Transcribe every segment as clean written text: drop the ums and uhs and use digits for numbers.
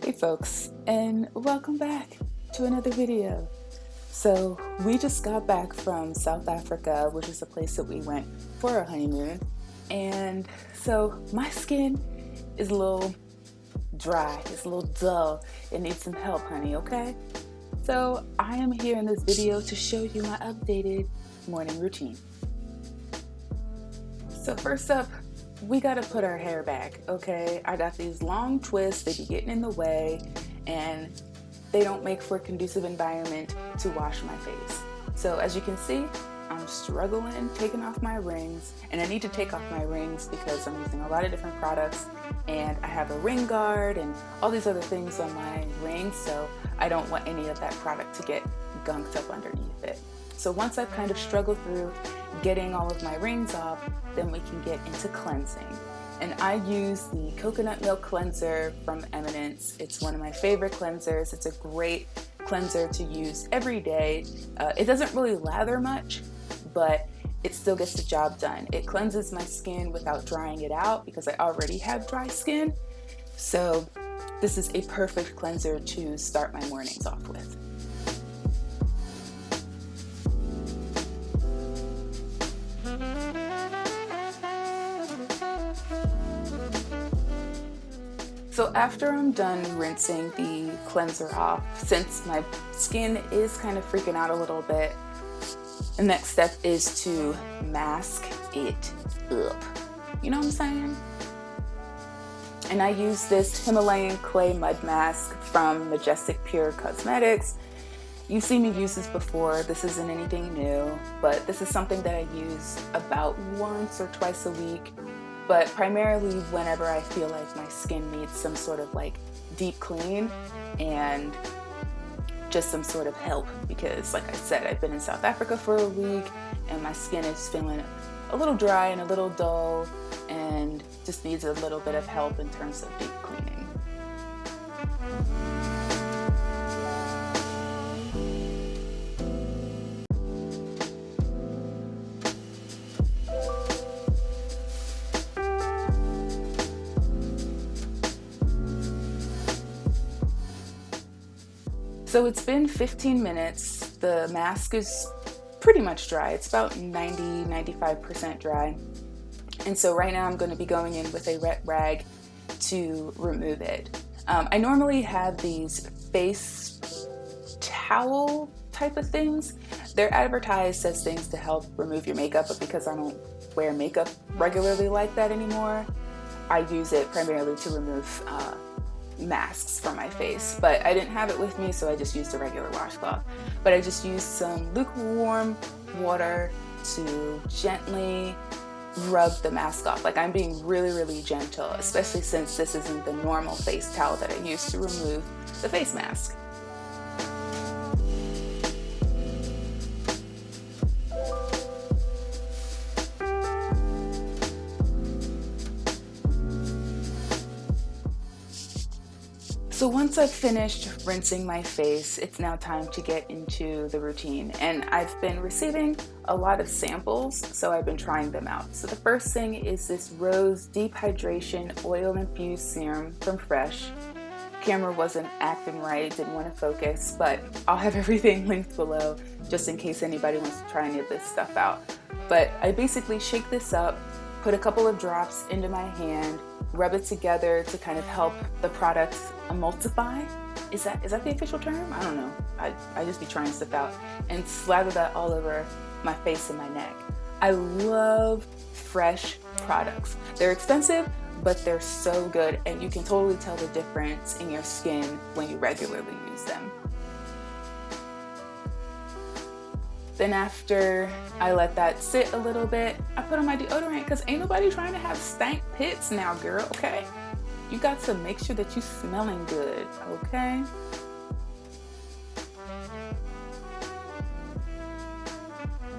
Hey folks, and welcome back to another video. So we just got back from South Africa, which is the place that we went for our honeymoon. And so my skin is a little dry, it's a little dull. It needs some help, honey, okay? So I am here in this video to show you my updated morning routine. So first up, we gotta put our hair back, okay? I got these long twists, they be getting in the way, and they don't make for a conducive environment to wash my face. So as you can see, I'm struggling taking off my rings, and I need to take off my rings because I'm using a lot of different products, and I have a ring guard and all these other things on my rings, so I don't want any of that product to get gunked up underneath it. So once I've kind of struggled through getting all of my rings off, then we can get into cleansing. And I use the coconut milk cleanser from Eminence. It's one of my favorite cleansers. It's a great cleanser to use every day. It doesn't really lather much, but it still gets the job done. It cleanses my skin without drying it out because I already have dry skin. So this is a perfect cleanser to start my mornings off with. So after I'm done rinsing the cleanser off, since my skin is kind of freaking out a little bit, the next step is to mask it up. You know what I'm saying? And I use this Himalayan clay mud mask from Majestic Pure Cosmetics. You've seen me use this before. This isn't anything new, but this is something that I use about once or twice a week. But primarily whenever I feel like my skin needs some sort of like deep clean and just some sort of help, because like I said, I've been in South Africa for a week and my skin is feeling a little dry and a little dull and just needs a little bit of help in terms of deep cleaning. So it's been 15 minutes. The mask is pretty much dry. It's about 90-95% dry. And so right now I'm going to be going in with a wet rag to remove it. I normally have these face towel type of things. They're advertised as things to help remove your makeup, but because I don't wear makeup regularly like that anymore, I use it primarily to remove masks from my face, but I didn't have it with me, so I just used a regular washcloth. But I just used some lukewarm water to gently rub the mask off. Like, I'm being really gentle, especially since this isn't the normal face towel that I use to remove the face mask. So once I've finished rinsing my face, it's now time to get into the routine. And I've been receiving a lot of samples, so I've been trying them out. So the first thing is this Rose Deep Hydration Oil Infused Serum from Fresh. Camera wasn't acting right, didn't want to focus, but I'll have everything linked below just in case anybody wants to try any of this stuff out. But I basically shake this up, put a couple of drops into my hand, rub it together to kind of help the product emulsify. Is that the official term? I don't know. I just be trying stuff out, and slather that all over my face and my neck. I love Fresh products. They're expensive, but they're so good, and you can totally tell the difference in your skin when you regularly use them. Then after I let that sit a little bit, I put on my deodorant, because ain't nobody trying to have stank pits now, girl, okay? You got to make sure that you're smelling good, okay?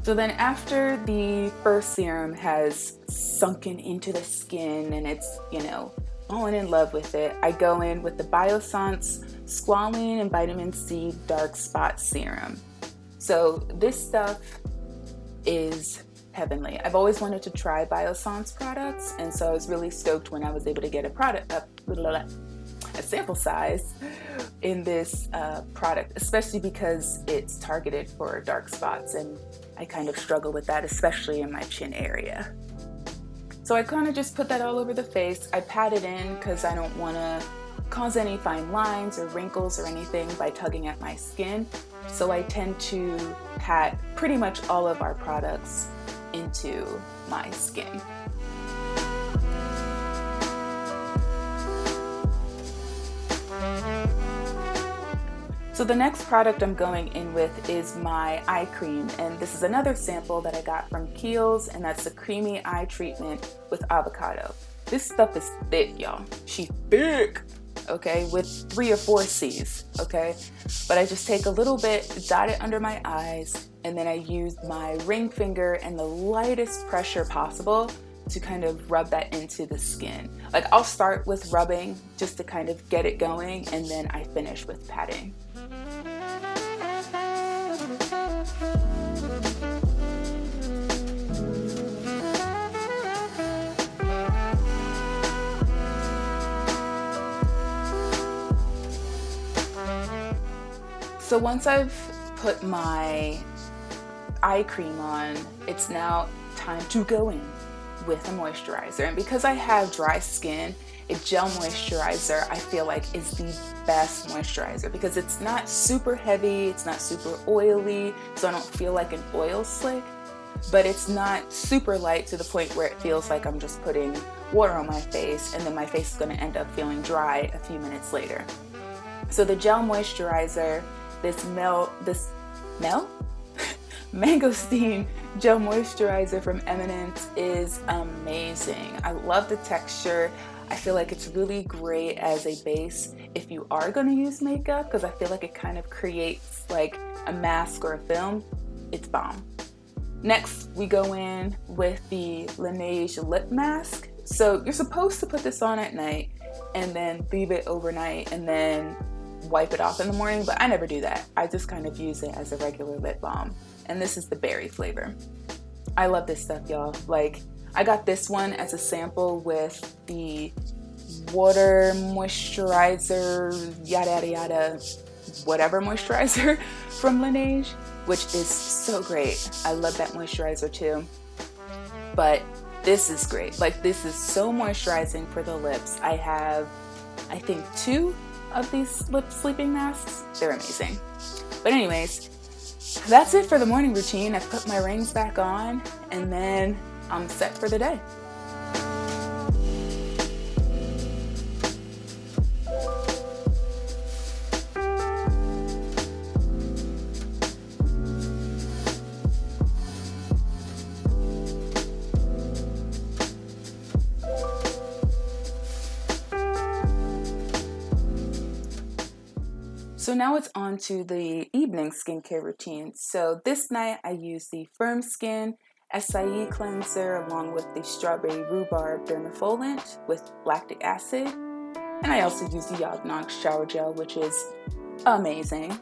So then after the first serum has sunken into the skin and it's, falling in love with it, I go in with the Biosons Squalene and Vitamin C Dark Spot Serum. So this stuff is heavenly. I've always wanted to try Biosons products, and so I was really stoked when I was able to get a a sample size in this product, especially because it's targeted for dark spots, and I kind of struggle with that, especially in my chin area. So I kind of just put that all over the face. I pat it in because I don't want to cause any fine lines or wrinkles or anything by tugging at my skin. So I tend to pat pretty much all of our products into my skin. So the next product I'm going in with is my eye cream, and this is another sample that I got from Kiehl's, and that's the creamy eye treatment with avocado. This stuff is thick, y'all. She's thick, okay, with 3 or 4 C's, okay? But I just take a little bit, dot it under my eyes, and then I use my ring finger and the lightest pressure possible to kind of rub that into the skin. Like, I'll start with rubbing just to kind of get it going, and then I finish with patting. So once I've put my eye cream on, it's now time to go in with a moisturizer. And because I have dry skin, a gel moisturizer I feel like is the best moisturizer because it's not super heavy, it's not super oily, so I don't feel like an oil slick, but it's not super light to the point where it feels like I'm just putting water on my face and then my face is going to end up feeling dry a few minutes later. So the gel moisturizer, this Mangosteen Gel Moisturizer from Eminence is amazing. I love the texture. I feel like it's really great as a base if you are going to use makeup because I feel like it kind of creates like a mask or a film. It's bomb. Next, we go in with the Laneige Lip Mask. So you're supposed to put this on at night and then leave it overnight and then wipe it off in the morning, but I never do that. I just kind of use it as a regular lip balm. And this is the berry flavor. I love this stuff, y'all. Like, I got this one as a sample with the water moisturizer, yada yada yada, whatever moisturizer from Laneige, which is so great. I love that moisturizer too. But this is great. Like, this is so moisturizing for the lips. I have, I think, 2 of these lip sleeping masks. They're amazing. But anyways, that's it for the morning routine. I've put my rings back on and then I'm set for the day. So now it's on to the evening skincare routine. So this night I use the Firm Skin Acai Cleanser along with the Strawberry Rhubarb Dermafoliant with lactic acid. And I also use the Yog Nog Shower Gel, which is amazing.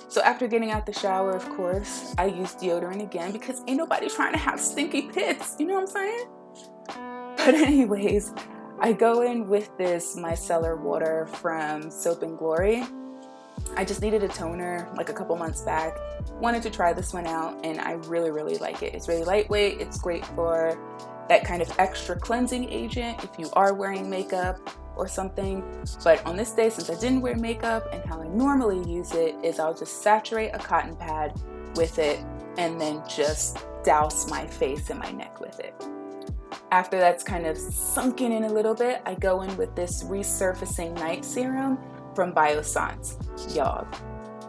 So after getting out the shower, of course, I use deodorant again because ain't nobody trying to have stinky pits, you know what I'm saying? But anyways, I go in with this Micellar Water from Soap & Glory. I just needed a toner like a couple months back. Wanted to try this one out and I really, really like it. It's really lightweight. It's great for that kind of extra cleansing agent if you are wearing makeup or something. But on this day, since I didn't wear makeup, and how I normally use it is I'll just saturate a cotton pad with it and then just douse my face and my neck with it. After that's kind of sunken in a little bit, I go in with this Resurfacing Night Serum from Biosons. Y'all,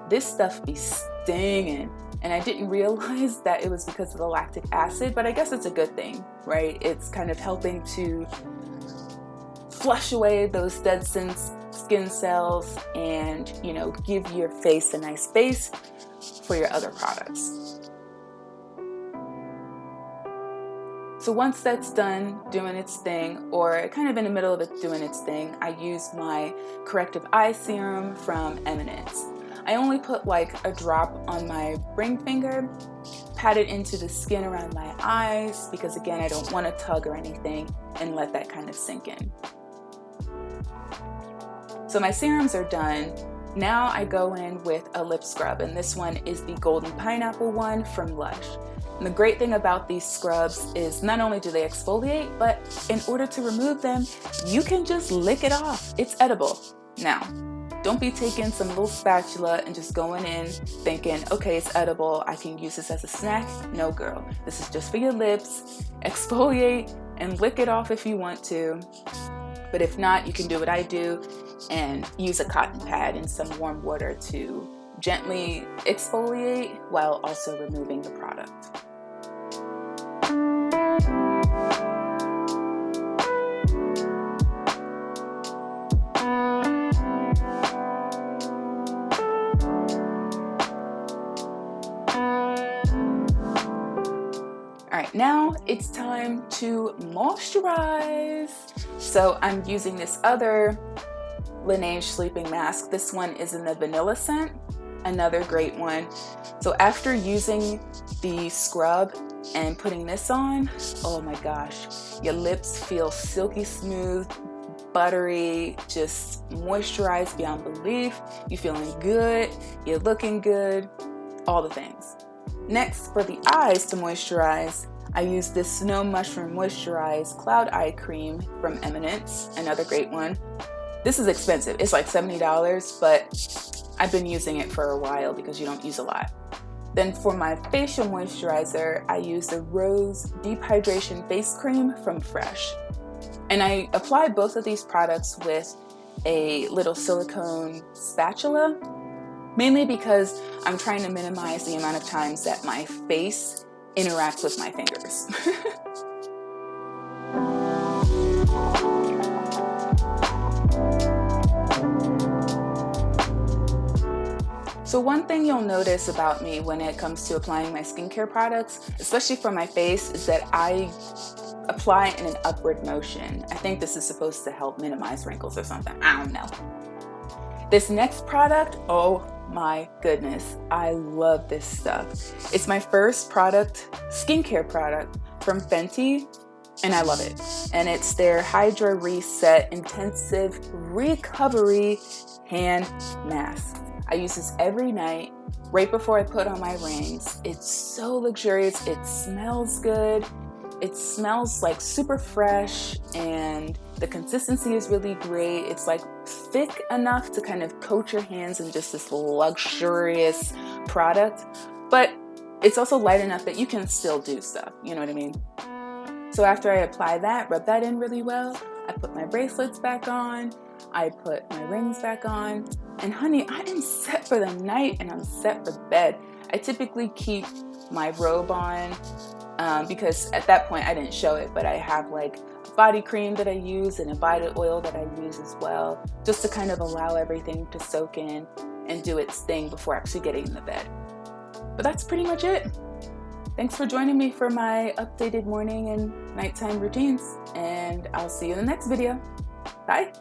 this stuff be stinging, and I didn't realize that it was because of the lactic acid, but I guess it's a good thing, right? It's kind of helping to flush away those dead skin cells and, you know, give your face a nice base for your other products. So once that's done doing its thing, or kind of in the middle of it doing its thing, I use my Corrective Eye Serum from Eminence. I only put like a drop on my ring finger, pat it into the skin around my eyes, because again, I don't want to tug or anything, and let that kind of sink in. So my serums are done. Now I go in with a lip scrub, and this one is the Golden Pineapple one from Lush. And the great thing about these scrubs is not only do they exfoliate, but in order to remove them, you can just lick it off. It's edible. Now, don't be taking some little spatula and just going in thinking, okay, it's edible, I can use this as a snack. No, girl, this is just for your lips. Exfoliate and lick it off if you want to. But if not, you can do what I do and use a cotton pad and some warm water to gently exfoliate while also removing the product. Alright, now it's time to moisturize. So I'm using this other Laneige sleeping mask. This one is in the vanilla scent, another great one. So after using the scrub and putting this on, oh my gosh, your lips feel silky smooth, buttery, just moisturized beyond belief. You're feeling good, you're looking good, all the things. Next, for the eyes to moisturize, I use this Snow Mushroom Moisturize Cloud Eye Cream from Eminence, another great one. This is expensive, it's like $70, but I've been using it for a while because you don't use a lot. Then for my facial moisturizer, I use the Rose Deep Hydration Face Cream from Fresh. And I apply both of these products with a little silicone spatula, mainly because I'm trying to minimize the amount of times that my face interacts with my fingers. So one thing you'll notice about me when it comes to applying my skincare products, especially for my face, is that I apply in an upward motion. I think this is supposed to help minimize wrinkles or something. I don't know. This next product, oh my goodness, I love this stuff. It's my first skincare product from Fenty, and I love it. And it's their Hydra Reset Intensive Recovery Hand Mask. I use this every night, right before I put on my rings. It's so luxurious, it smells good, it smells like super fresh, and the consistency is really great. It's like thick enough to kind of coat your hands in just this luxurious product, but it's also light enough that you can still do stuff, you know what I mean? So after I apply that, rub that in really well, I put my bracelets back on, I put my rings back on, and honey, I am set for the night and I'm set for bed. I typically keep my robe on because at that point I didn't show it, but I have like a body cream that I use and a body oil that I use as well, just to kind of allow everything to soak in and do its thing before actually getting in the bed. But that's pretty much it. Thanks for joining me for my updated morning and nighttime routines, and I'll see you in the next video. Bye.